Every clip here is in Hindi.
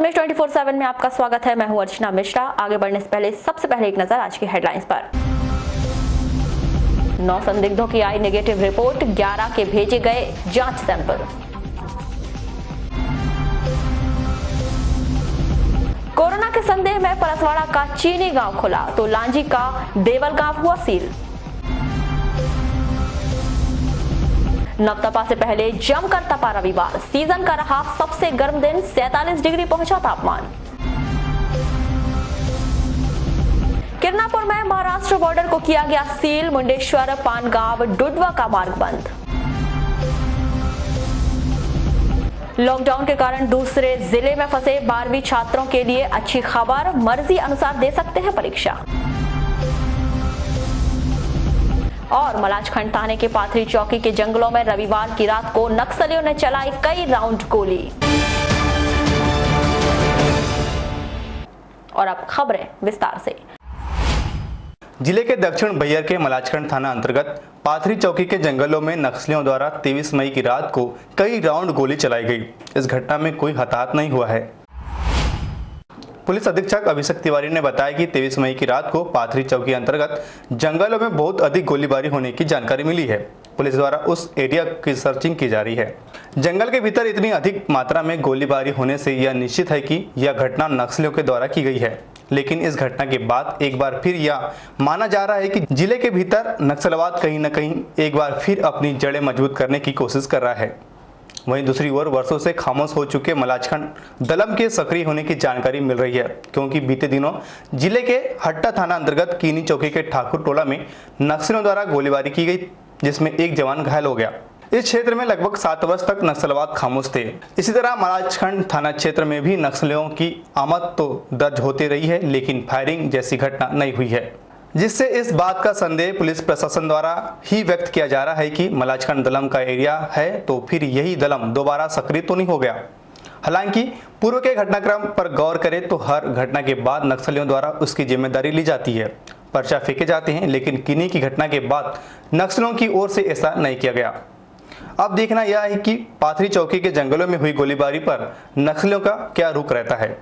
न्यूज 24/7 में आपका स्वागत है। मैं हूं अर्चना मिश्रा। आगे बढ़ने से पहले सबसे पहले एक नजर आज की हेडलाइंस पर। 9 संदिग्धों की आई नेगेटिव रिपोर्ट, 11 के भेजे गए जांच सैंपल। कोरोना के संदेह में परसवाड़ा का चीनी गांव खुला तो लांजी का देवल गांव हुआ सील। नवतपा से पहले जमकर तपा रविवार, सीजन का रहा सबसे गर्म दिन, 47 डिग्री पहुंचा तापमान। किरनापुर में महाराष्ट्र बॉर्डर को किया गया सील, मुंडेश्वर पानगांव डुडवा का मार्ग बंद। लॉकडाउन के कारण दूसरे जिले में फंसे 12वीं छात्रों के लिए अच्छी खबर, मर्जी अनुसार दे सकते हैं परीक्षा। और मलाजखंड थाने के पाथरी चौकी के जंगलों में रविवार की रात को नक्सलियों ने चलाई कई राउंड गोली। और अब खबरें विस्तार से। जिले के दक्षिण बैहर के मलाजखंड थाना अंतर्गत पाथरी चौकी के जंगलों में नक्सलियों द्वारा 23 मई की रात को कई राउंड गोली चलाई गई। इस घटना में कोई हताहत नहीं हुआ है। पुलिस अधीक्षक अभिषेक तिवारी ने बताया कि 23 मई की रात को पाथरी चौकी अंतर्गत जंगलों में बहुत अधिक गोलीबारी होने की जानकारी मिली है। पुलिस द्वारा उस एरिया की सर्चिंग की जा रही है। जंगल के भीतर इतनी अधिक मात्रा में गोलीबारी होने से यह निश्चित है कि यह घटना नक्सलियों के द्वारा की गई है। लेकिन इस घटना के बाद एक बार फिर यह माना जा रहा है कि जिले के भीतर नक्सलवाद कहीं न कहीं एक बार फिर अपनी जड़ें मजबूत करने की कोशिश कर रहा है। वहीं दूसरी ओर वर्षों से खामोश हो चुके मलाजखंड दलम के सक्रिय होने की जानकारी मिल रही है, क्योंकि बीते दिनों जिले के हट्टा थाना अंतर्गत कीनी चौकी के ठाकुर टोला में नक्सलियों द्वारा गोलीबारी की गई, जिसमें एक जवान घायल हो गया। इस क्षेत्र में लगभग 7 वर्ष तक नक्सलवाद खामोश थे। इसी तरह मलाजखंड थाना क्षेत्र में भी नक्सलियों की आमद तो दर्ज होती रही है, लेकिन फायरिंग जैसी घटना नहीं हुई है, जिससे इस बात का संदेह पुलिस प्रशासन द्वारा ही व्यक्त किया जा रहा है कि मलाजखंड दलम का एरिया है तो फिर यही दलम दोबारा सक्रिय तो नहीं हो गया। हालांकि पूर्व के घटनाक्रम पर गौर करें तो हर घटना के बाद नक्सलियों द्वारा उसकी जिम्मेदारी ली जाती है, पर्चा फेंके जाते हैं, लेकिन किन्हीं की घटना के बाद नक्सलियों की ओर से ऐसा नहीं किया गया। अब देखना यह है कि पाथरी चौकी के जंगलों में हुई गोलीबारी पर नक्सलियों का क्या रुख रहता है।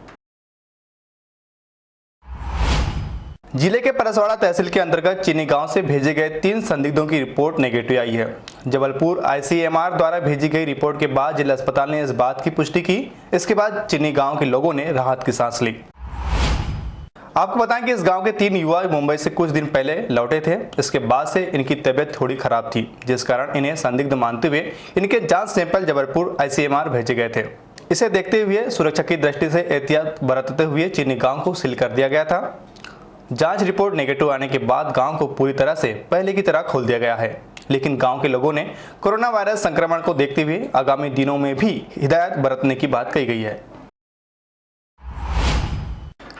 जिले के परसवाड़ा तहसील के अंतर्गत चीनी गांव से भेजे गए 3 संदिग्धों की रिपोर्ट नेगेटिव आई है। जबलपुर ICMR द्वारा भेजी गई रिपोर्ट के बाद जिला अस्पताल ने इस बात की पुष्टि की। इसके बाद चीनी गांव के लोगों ने राहत की सांस ली। आपको बताएं कि इस गांव के 3 युवा मुंबई से कुछ दिन पहले लौटे थे। इसके बाद से इनकी तबीयत थोड़ी खराब थी, जिस कारण इन्हें संदिग्ध मानते हुए इनके जांच सैंपल जबलपुर ICMR भेजे गए थे। इसे देखते हुए सुरक्षा की दृष्टि से एहतियात बरतते हुए चीनी गांव को सील कर दिया गया था। जांच रिपोर्ट नेगेटिव आने के बाद गांव को पूरी तरह से पहले की तरह खोल दिया गया है, लेकिन गांव के लोगों ने कोरोना वायरस संक्रमण को देखते हुए आगामी दिनों में भी हिदायत बरतने की बात कही गई है।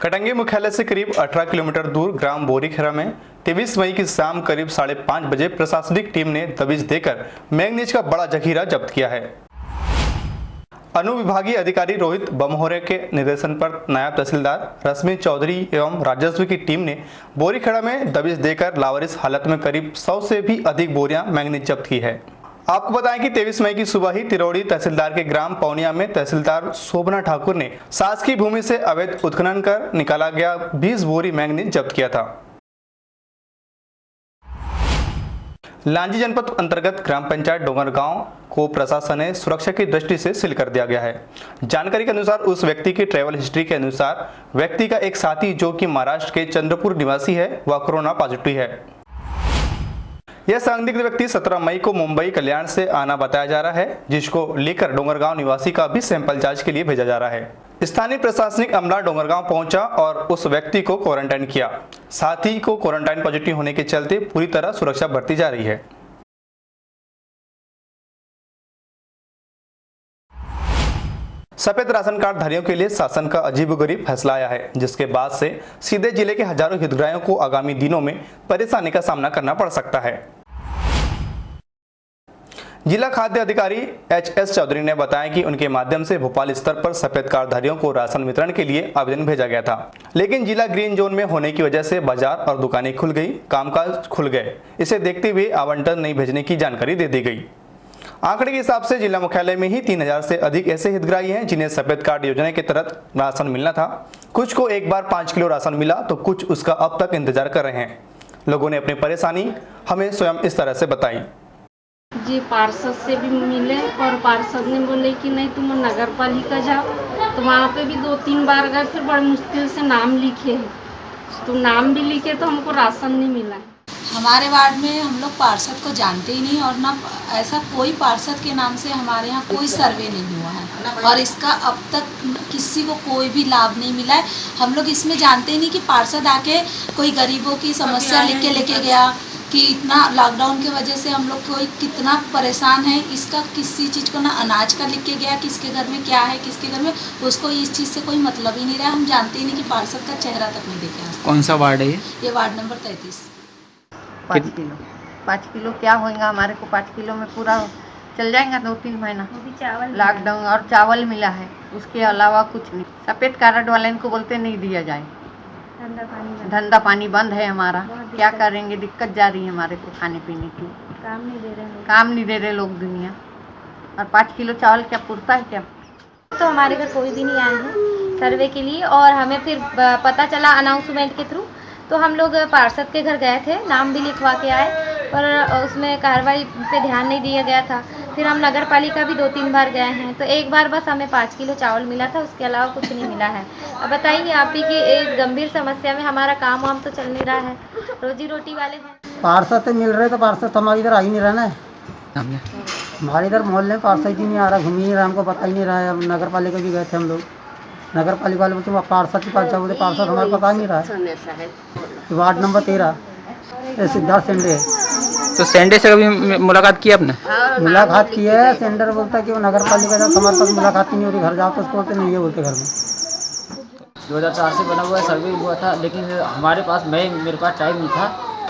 कटंगी मुख्यालय से करीब 18 किलोमीटर दूर ग्राम बोरीखेरा में 23 मई की शाम करीब 5:30 बजे प्रशासनिक टीम ने दबिश देकर मैंगनीज का बड़ा जखीरा जब्त किया है। अनुविभागीय अधिकारी रोहित बमहोरे के निर्देशन पर नायब तहसीलदार रश्मि चौधरी एवं राजस्व की टीम ने बोरीखेड़ा में दबिश देकर लावारिस हालत में करीब 100 से भी अधिक बोरियां मैंगनीज जब्त की है। आपको बताएं कि 23 मई की सुबह ही तिरोड़ी तहसीलदार के ग्राम पौनिया में तहसीलदार शोभना ठाकुर ने शासकीय भूमि से अवैध उत्खनन कर निकाला गया 20 बोरी मैंगनीज जब्त किया था। लांजी जनपद अंतर्गत ग्राम पंचायत डोंगरगांव को प्रशासन ने सुरक्षा की दृष्टि से सील कर दिया गया है। जानकारी के अनुसार उस व्यक्ति की ट्रैवल हिस्ट्री के अनुसार व्यक्ति का एक साथी जो कि महाराष्ट्र के चंद्रपुर निवासी है, वह कोरोना पॉजिटिव है। यह संदिग्ध व्यक्ति 17 मई को मुंबई कल्याण से आना बताया जा रहा है, जिसको लेकर डोंगरगांव निवासी का भी सैंपल जांच के लिए भेजा जा रहा है। स्थानीय प्रशासनिक अमला डोंगरगांव पहुंचा और उस व्यक्ति को क्वारंटाइन किया। साथी को क्वारंटाइन पॉजिटिव होने के चलते पूरी तरह सुरक्षा बरती जा रही है। सफेद राशन कार्ड धारियों के लिए शासन का अजीबोगरीब फैसला आया है, जिसके बाद से सीधे जिले के हजारों हितग्राहियों को आगामी दिनों में परेशानी का सामना करना पड़ सकता है। जिला खाद्य अधिकारी HS चौधरी ने बताया कि उनके माध्यम से भोपाल स्तर पर सफेद कार्डधारियों को राशन वितरण के लिए आवेदन भेजा गया था, लेकिन जिला ग्रीन जोन में होने की वजह से बाजार और दुकानें खुल गई, कामकाज खुल गए। इसे देखते हुए आवंटन नहीं भेजने की जानकारी दे दी गई। आंकड़े के हिसाब से जिला मुख्यालय में ही 3000 से अधिक ऐसे हितग्राही हैं जिन्हें सफेद कार्ड योजना के तहत राशन मिलना था। कुछ को एक बार 5 किलो राशन मिला तो कुछ उसका अब तक इंतजार कर रहे हैं। लोगों ने अपनी परेशानी हमें स्वयं इस तरह से बताई। जी पार्षद से भी मिले और पार्षद ने बोले कि नहीं तुम नगर पालिका जाओ, तो वहाँ पे भी 2-3 बार गए, फिर बड़ी मुश्किल से नाम लिखे हैं, तो नाम भी लिखे तो हमको राशन नहीं मिला है। हमारे वार्ड में हम लोग पार्षद को जानते ही नहीं और ना ऐसा कोई पार्षद के नाम से हमारे यहाँ कोई सर्वे नहीं हुआ है और इसका अब तक किसी को कोई भी लाभ नहीं मिला है। हम लोग इसमें जानते ही नहीं कि पार्षद आके कोई गरीबों की समस्या लिख के लेके गया कि इतना लॉकडाउन की वजह से हम लोग कोई कितना परेशान है, इसका किसी चीज़ को ना अनाज का लिख के गया, किसके घर में क्या है, किसके घर में, उसको इस चीज़ से कोई मतलब ही नहीं रहा। हम जानते ही नहीं कि पार्षद का चेहरा तक नहीं देखे। कौन सा वार्ड है ये वार्ड नंबर 33। 5 किलो क्या होगा हमारे को? 5 किलो में पूरा चल जाएगा 2-3 महीना। लॉकडाउन और चावल मिला है, उसके अलावा कुछ नहीं। सफेद कार्ड वाले इनको बोलते नहीं दिया जाए। धंधा पानी बंद है हमारा, क्या करेंगे? दिक्कत जा रही है हमारे को खाने पीने की। काम नहीं दे रहे लोग दुनिया। और 5 किलो चावल क्या पुरता है क्या? तो हमारे घर कोई भी नहीं आए हैं सर्वे के लिए और हमें फिर पता चला अनाउंसमेंट के थ्रू, तो हम लोग पार्षद के घर गए थे, नाम भी लिखवा के आए, पर उसमें कार्रवाई पे ध्यान नहीं दिया गया था। फिर हम नगर पालिका भी 2-3 बार गए हैं, तो एक बार बस हमें 5 किलो चावल मिला था, उसके अलावा कुछ नहीं मिला है। अब बताइए आप ही कि इस गंभीर समस्या में हमारा काम वाम तो चल नहीं रहा है, रोजी रोटी वाले हैं। पार्षद से मिल रहे तो पार्षद हमारे इधर आ ही नहीं रहा है। हमारे इधर मोहल्ले में पार्षद ही नहीं आ रहा, घूम ही नहीं रहा, हमको पता ही नहीं रहा है। हम नगर पालिका भी गए थे हम लोग, नगर पालिका वाले बोलते पार्षद के पास जाओ, पार्षद हमारे पता नहीं रहा है। वार्ड नंबर 13 सिद्धार्थ सेंडे है। तो सेंडे से कभी मुलाकात की आपने? मुलाकात की है। सेंडर बोलता है कि वो नगर पालिका जाओ, हमारे पास मुलाकात ही नहीं होती। घर जाओ तो उसको बोलते नहीं है, बोलते घर में। 2004 से बना हुआ है, सर्वे हुआ था, लेकिन हमारे पास मेरे पास टाइम नहीं था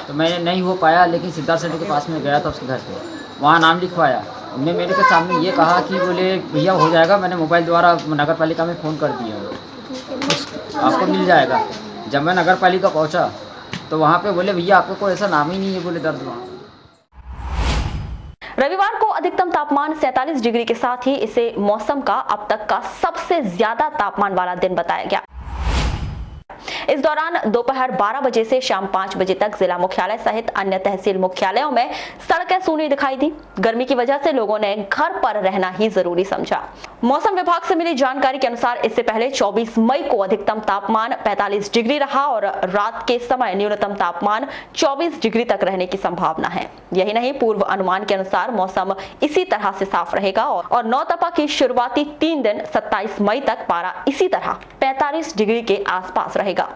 तो मैं नहीं हो पाया। लेकिन सिद्धार्थ सेंडे के पास में गया था, उसके घर पे वहाँ नाम लिखवाया। उन्होंने मेरे के सामने ये कहा कि बोले भैया हो जाएगा, मैंने मोबाइल द्वारा नगर पालिका में फ़ोन कर दिया, आपको मिल जाएगा। जब मैं नगर पालिका पहुँचा तो वहाँ पे बोले भैया आपको कोई ऐसा नाम ही नहीं है, बोले दर्द वहाँ। रविवार को अधिकतम तापमान 47 डिग्री के साथ ही इसे मौसम का अब तक का सबसे ज्यादा तापमान वाला दिन बताया गया। इस दौरान दोपहर 12 बजे से शाम 5 बजे तक जिला मुख्यालय सहित अन्य तहसील मुख्यालयों में सड़कें सूनी दिखाई दी। गर्मी की वजह से लोगों ने घर पर रहना ही जरूरी समझा। मौसम विभाग से मिली जानकारी के अनुसार इससे पहले 24 मई को अधिकतम तापमान 45 डिग्री रहा और रात के समय न्यूनतम तापमान 24 डिग्री तक रहने की संभावना है। यही नहीं, पूर्व अनुमान के अनुसार मौसम इसी तरह से साफ रहेगा और नौतपा की शुरुआती 3 दिन 27 मई तक पारा इसी तरह 45 डिग्री के आसपास रहेगा।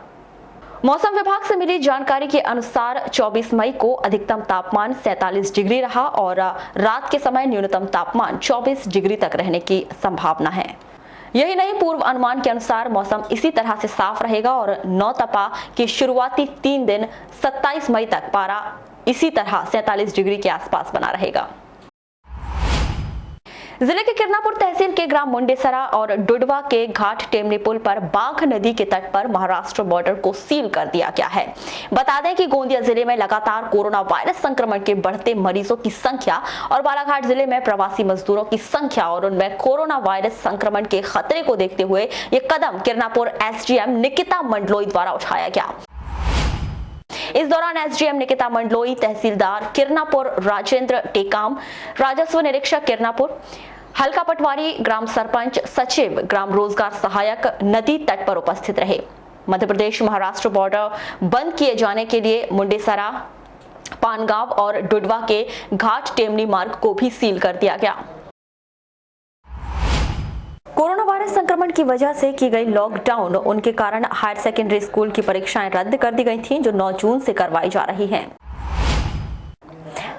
मौसम विभाग से मिली जानकारी के अनुसार 24 मई को अधिकतम तापमान 47 डिग्री रहा और रात के समय न्यूनतम तापमान 24 डिग्री तक रहने की संभावना है। यही नहीं, पूर्व अनुमान के अनुसार मौसम इसी तरह से साफ रहेगा और नौतपा की शुरुआती 3 दिन 27 मई तक पारा इसी तरह 47 डिग्री के आसपास बना रहेगा। जिले के किरनापुर तहसील के ग्राम मुंडेसरा और डुडवा के घाट टेमनी पुल पर बाघ नदी के तट पर महाराष्ट्र बॉर्डर को सील कर दिया गया है। बता दें कि गोंदिया जिले में लगातार कोरोना वायरस संक्रमण के बढ़ते मरीजों की संख्या और बालाघाट जिले में प्रवासी मजदूरों की संख्या और उनमें कोरोना वायरस संक्रमण के खतरे को देखते हुए ये कदम किरनापुर एसडीएम निकिता मंडलोई द्वारा उठाया गया। इस दौरान एसडीएम निकिता मंडलोई, तहसीलदार किरनापुर राजेंद्र टेकाम, राजस्व निरीक्षक किरनापुर, हल्का पटवारी, ग्राम सरपंच, सचिव, ग्राम रोजगार सहायक नदी तट पर उपस्थित रहे। मध्य प्रदेश महाराष्ट्र बॉर्डर बंद किए जाने के लिए मुंडेसरा, पानगांव और डुडवा के घाट टेमनी मार्ग को भी सील कर दिया गया। कोरोना वायरस संक्रमण की वजह से की गई लॉकडाउन, उनके कारण हायर सेकेंडरी स्कूल की परीक्षाएं रद्द कर दी गई थीं, जो 9 जून से करवाई जा रही हैं।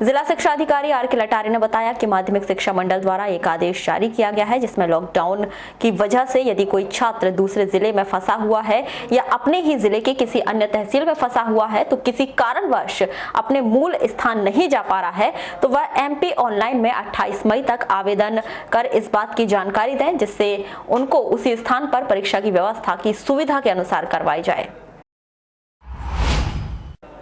जिला शिक्षा अधिकारी आर.के. लटारे ने बताया कि माध्यमिक शिक्षा मंडल द्वारा एक आदेश जारी किया गया है, जिसमें लॉकडाउन की वजह से यदि कोई छात्र दूसरे जिले में फंसा हुआ है या अपने ही जिले के किसी अन्य तहसील में फंसा हुआ है तो किसी कारणवश अपने मूल स्थान नहीं जा पा रहा है तो वह MP ऑनलाइन में 28 मई तक आवेदन कर इस बात की जानकारी दें, जिससे उनको उसी स्थान पर परीक्षा की व्यवस्था की सुविधा के अनुसार करवाई जाए।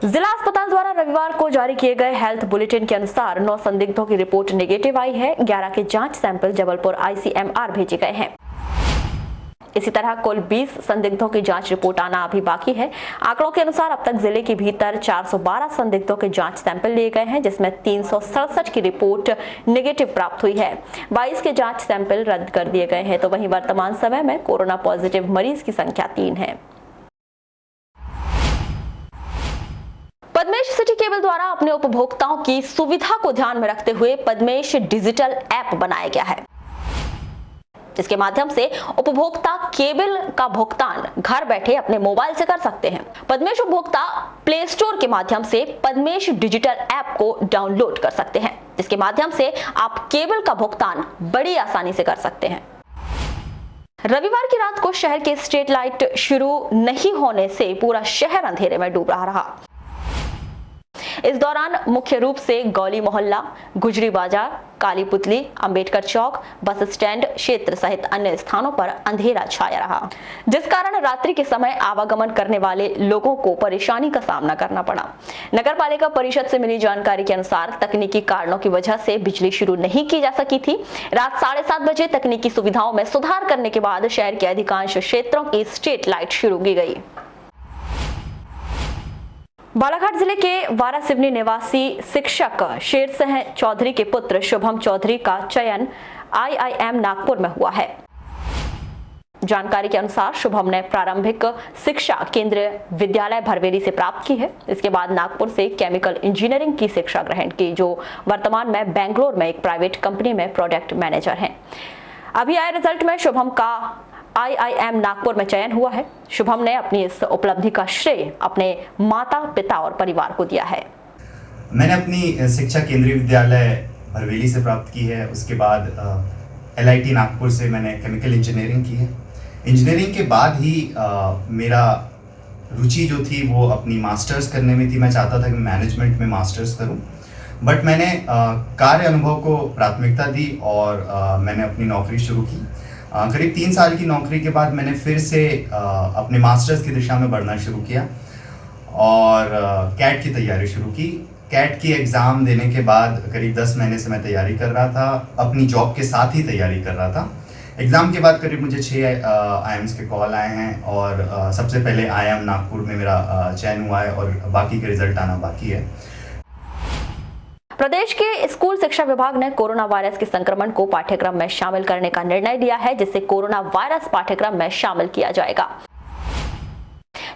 जिला अस्पताल द्वारा रविवार को जारी किए गए हेल्थ बुलेटिन के अनुसार 9 संदिग्धों की रिपोर्ट नेगेटिव आई है। 11 के जांच सैंपल जबलपुर ICMR भेजे गए हैं। इसी तरह कुल 20 संदिग्धों की जांच रिपोर्ट आना अभी बाकी है। आंकड़ों के अनुसार अब तक जिले के भीतर 412 संदिग्धों के जांच सैंपल लिए गए हैं, जिसमें 367 की रिपोर्ट नेगेटिव प्राप्त हुई है। 22 के जांच सैंपल रद्द कर दिए गए हैं। तो वहीं वर्तमान समय में कोरोना पॉजिटिव मरीज की संख्या 3 है। पद्मेश सिटी केबल द्वारा अपने उपभोक्ताओं की सुविधा को ध्यान में रखते हुए पद्मेश डिजिटल ऐप बनाया गया है, जिसके माध्यम से उपभोक्ता केबल का भुगतान घर बैठे अपने मोबाइल से कर सकते हैं। पद्मेश उपभोक्ता प्ले स्टोर के माध्यम से पद्मेश डिजिटल ऐप को डाउनलोड कर सकते हैं, जिसके माध्यम से आप केबल का भुगतान बड़ी आसानी से कर सकते हैं। रविवार की रात को शहर के स्ट्रीट लाइट शुरू नहीं होने से पूरा शहर अंधेरे में डूब रहा। इस दौरान मुख्य रूप से गौली मोहल्ला, गुजरी बाजार, काली पुतली, अंबेडकर चौक, बस स्टैंड क्षेत्र सहित अन्य स्थानों पर अंधेरा छाया रहा, जिस कारण रात्रि के समय आवागमन करने वाले लोगों को परेशानी का सामना करना पड़ा। नगर पालिका परिषद से मिली जानकारी के अनुसार तकनीकी कारणों की वजह से बिजली शुरू नहीं की जा सकी थी। रात 7:30 बजे तकनीकी सुविधाओं में सुधार करने के बाद शहर के अधिकांश क्षेत्रों की स्ट्रीट लाइट शुरू की गई। बालाघाट जिले के वारासिवनी निवासी शिक्षक शेरसिंह चौधरी के पुत्र शुभम चौधरी का चयन IIM नागपुर में हुआ है। जानकारी के अनुसार शुभम ने प्रारंभिक शिक्षा केंद्रीय विद्यालय भरवेली से प्राप्त की है। इसके बाद नागपुर से केमिकल इंजीनियरिंग की शिक्षा ग्रहण की, जो वर्तमान में बेंगलोर में एक प्राइवेट कंपनी में प्रोडक्ट मैनेजर हैं। अभी आए रिजल्ट में शुभम का IIM नागपुर में चयन हुआ है। शुभम ने अपनी इस उपलब्धि का श्रेय अपने माता पिता और परिवार को दिया है। मैंने अपनी शिक्षा केंद्रीय विद्यालय भरवेली से प्राप्त की है। उसके बाद LIT नागपुर से मैंने केमिकल इंजीनियरिंग की है। इंजीनियरिंग के बाद ही मेरा रुचि जो थी वो अपनी मास्टर्स करने में थी। मैं चाहता था कि मैनेजमेंट में मास्टर्स करूं, बट मैंने कार्य अनुभव को प्राथमिकता दी और मैंने अपनी नौकरी शुरू की। करीब 3 साल की नौकरी के बाद मैंने फिर से अपने मास्टर्स की दिशा में बढ़ना शुरू किया और कैट की तैयारी शुरू की। कैट की एग्ज़ाम देने के बाद करीब 10 महीने से मैं तैयारी कर रहा था, अपनी जॉब के साथ ही तैयारी कर रहा था। एग्ज़ाम के बाद करीब मुझे 6 IIMs के कॉल आए हैं और सबसे पहले IIM नागपुर में मेरा चयन हुआ है और बाकी के रिजल्ट आना बाकी है। प्रदेश के स्कूल शिक्षा विभाग ने कोरोना वायरस के संक्रमण को पाठ्यक्रम में शामिल करने का निर्णय लिया है, जिससे कोरोना वायरस पाठ्यक्रम में शामिल किया जाएगा,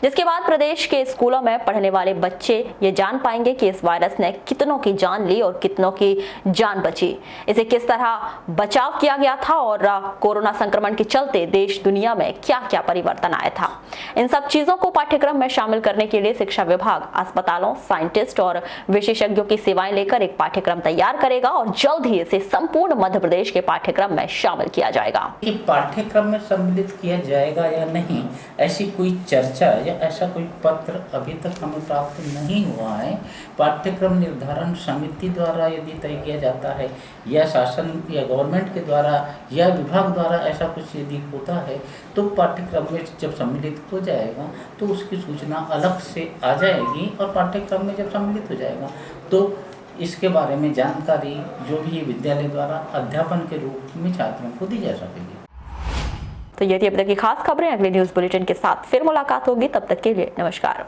जिसके बाद प्रदेश के स्कूलों में पढ़ने वाले बच्चे ये जान पाएंगे कि इस वायरस ने कितनों की जान ली और कितनों की जान बची, इसे किस तरह बचाव किया गया था और कोरोना संक्रमण के चलते देश दुनिया में क्या क्या परिवर्तन आया था। इन सब चीजों को पाठ्यक्रम में शामिल करने के लिए शिक्षा विभाग अस्पतालों, साइंटिस्ट और विशेषज्ञों की सेवाएं लेकर एक पाठ्यक्रम तैयार करेगा और जल्द ही इसे संपूर्ण मध्य प्रदेश के पाठ्यक्रम में शामिल किया जाएगा। पाठ्यक्रम में सम्मिलित किया जाएगा या नहीं, ऐसी कोई चर्चा या ऐसा कोई पत्र अभी तक हमें प्राप्त नहीं हुआ है। पाठ्यक्रम निर्धारण समिति द्वारा यदि तय किया जाता है या शासन या गवर्नमेंट के द्वारा या विभाग द्वारा ऐसा कुछ यदि होता है तो पाठ्यक्रम में जब सम्मिलित हो जाएगा तो उसकी सूचना अलग से आ जाएगी और पाठ्यक्रम में जब सम्मिलित हो जाएगा तो इसके बारे में जानकारी जो भी विद्यालय द्वारा अध्यापन के रूप में छात्रों को दी जा सकेगी। तो ये थी अब तक की खास खबरें। अगले न्यूज बुलेटिन के साथ फिर मुलाकात होगी, तब तक के लिए नमस्कार।